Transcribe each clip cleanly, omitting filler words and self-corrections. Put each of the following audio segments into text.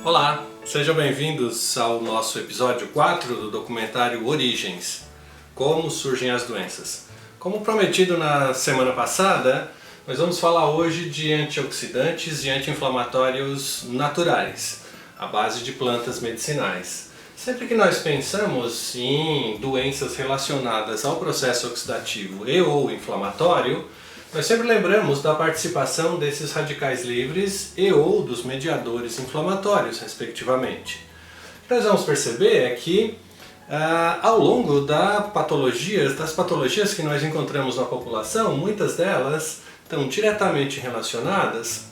Olá, sejam bem-vindos ao nosso episódio 4 do documentário Origens, Como Surgem as Doenças. Como prometido na semana passada, nós vamos falar hoje de antioxidantes e anti-inflamatórios naturais, à base de plantas medicinais. Sempre que nós pensamos em doenças relacionadas ao processo oxidativo e ou inflamatório, nós sempre lembramos da participação desses radicais livres e ou dos mediadores inflamatórios, respectivamente. O que nós vamos perceber é que ao longo das patologias que nós encontramos na população, muitas delas estão diretamente relacionadas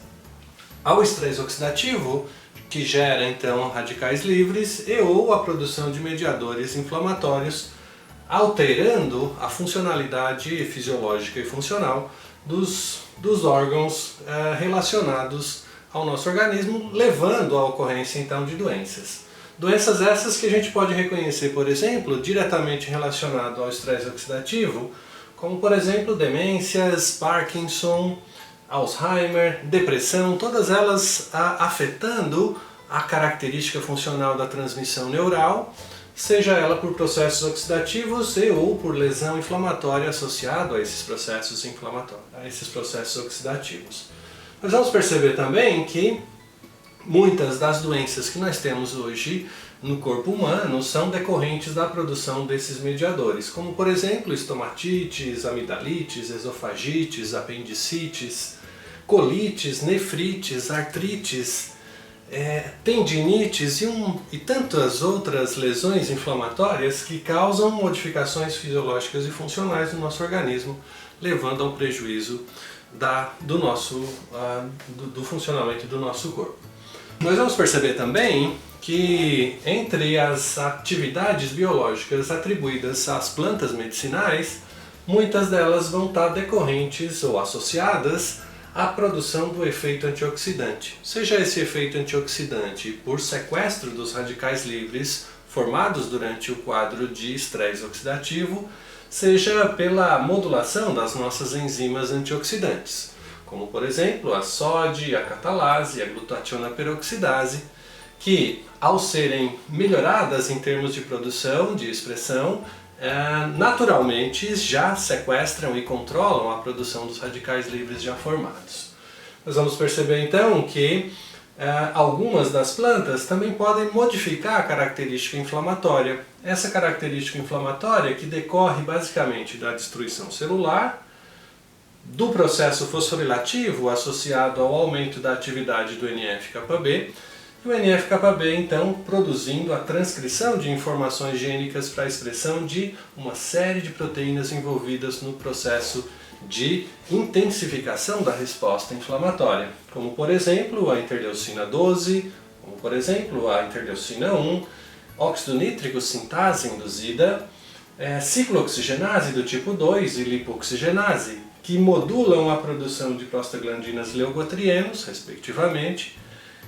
ao estresse oxidativo, que gera então radicais livres e ou a produção de mediadores inflamatórios, alterando a funcionalidade fisiológica e funcional dos órgãos relacionados ao nosso organismo, levando à ocorrência então de doenças. Doenças essas que a gente pode reconhecer, por exemplo, diretamente relacionado ao estresse oxidativo, como por exemplo demências, Parkinson, Alzheimer, depressão, todas elas afetando a característica funcional da transmissão neural, seja ela por processos oxidativos e ou por lesão inflamatória associada a esses processos inflamatórios, a esses processos oxidativos. Nós vamos perceber também que muitas das doenças que nós temos hoje no corpo humano são decorrentes da produção desses mediadores, como por exemplo estomatites, amidalites, esofagites, apendicites, colites, nefrites, artrites, tendinites e tantas outras lesões inflamatórias que causam modificações fisiológicas e funcionais no nosso organismo, levando ao prejuízo do funcionamento do nosso corpo. Nós vamos perceber também que entre as atividades biológicas atribuídas às plantas medicinais, muitas delas vão estar decorrentes ou associadas à produção do efeito antioxidante. Seja esse efeito antioxidante por sequestro dos radicais livres formados durante o quadro de estresse oxidativo, seja pela modulação das nossas enzimas antioxidantes, como por exemplo a SOD, a catalase, a glutationa peroxidase, que ao serem melhoradas em termos de produção, de expressão, naturalmente já sequestram e controlam a produção dos radicais livres já formados. Nós vamos perceber então que algumas das plantas também podem modificar a característica inflamatória. Essa característica inflamatória que decorre basicamente da destruição celular, do processo fosforilativo associado ao aumento da atividade do NF-κB, e o NF-κB então produzindo a transcrição de informações gênicas para a expressão de uma série de proteínas envolvidas no processo de intensificação da resposta inflamatória, como por exemplo a interleucina 12, como por exemplo a interleucina 1, óxido nítrico sintase induzida, ciclooxigenase do tipo 2 e lipoxigenase, que modulam a produção de prostaglandinas leucotrienos, respectivamente,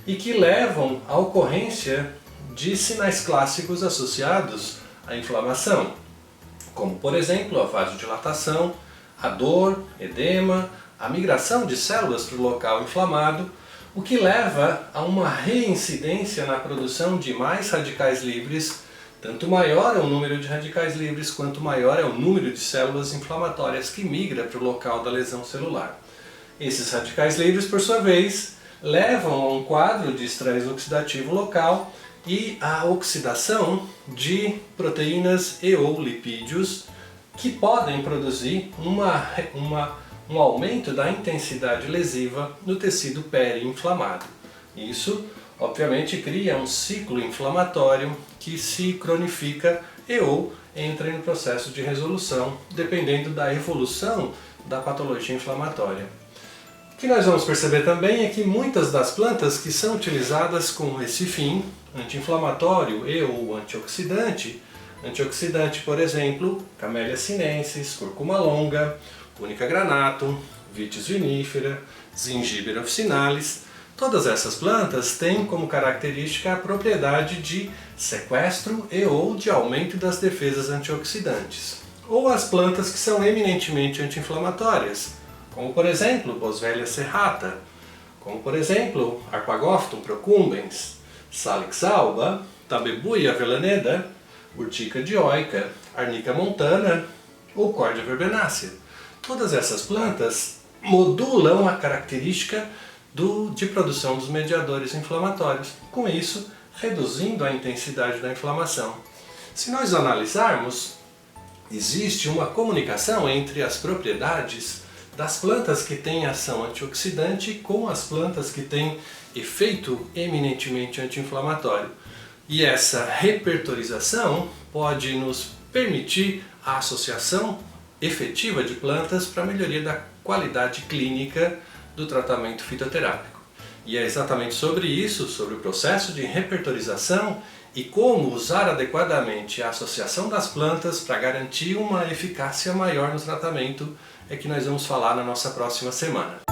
e que levam à ocorrência de sinais clássicos associados à inflamação, como por exemplo a vasodilatação, a dor, edema, a migração de células para o local inflamado, o que leva a uma reincidência na produção de mais radicais livres. Tanto maior é o número de radicais livres, quanto maior é o número de células inflamatórias que migra para o local da lesão celular. Esses radicais livres, por sua vez, levam a um quadro de estresse oxidativo local e a oxidação de proteínas e ou lipídios que podem produzir um aumento da intensidade lesiva no tecido peri-inflamado. Isso, obviamente, cria um ciclo inflamatório que se cronifica e ou entra em processo de resolução, dependendo da evolução da patologia inflamatória. O que nós vamos perceber também é que muitas das plantas que são utilizadas com esse fim, anti-inflamatório e ou antioxidante, por exemplo, Camellia sinensis, Curcuma longa, Punica granatum, Vitis vinifera, Zingiber officinalis, todas essas plantas têm como característica a propriedade de sequestro e ou de aumento das defesas antioxidantes. Ou as plantas que são eminentemente anti-inflamatórias, como por exemplo Boswellia serrata, como por exemplo Arpagophytum procumbens, Salix alba, Tabebuia avelaneda, Urtica dioica, Arnica montana ou Cordia verbenácea. Todas essas plantas modulam a característica de produção dos mediadores inflamatórios, com isso reduzindo a intensidade da inflamação. Se nós analisarmos, existe uma comunicação entre as propriedades das plantas que têm ação antioxidante com as plantas que têm efeito eminentemente anti-inflamatório. E essa repertorização pode nos permitir a associação efetiva de plantas para a melhoria da qualidade clínica do tratamento fitoterápico. E é exatamente sobre isso, sobre o processo de repertorização e como usar adequadamente a associação das plantas para garantir uma eficácia maior no tratamento, é que nós vamos falar na nossa próxima semana.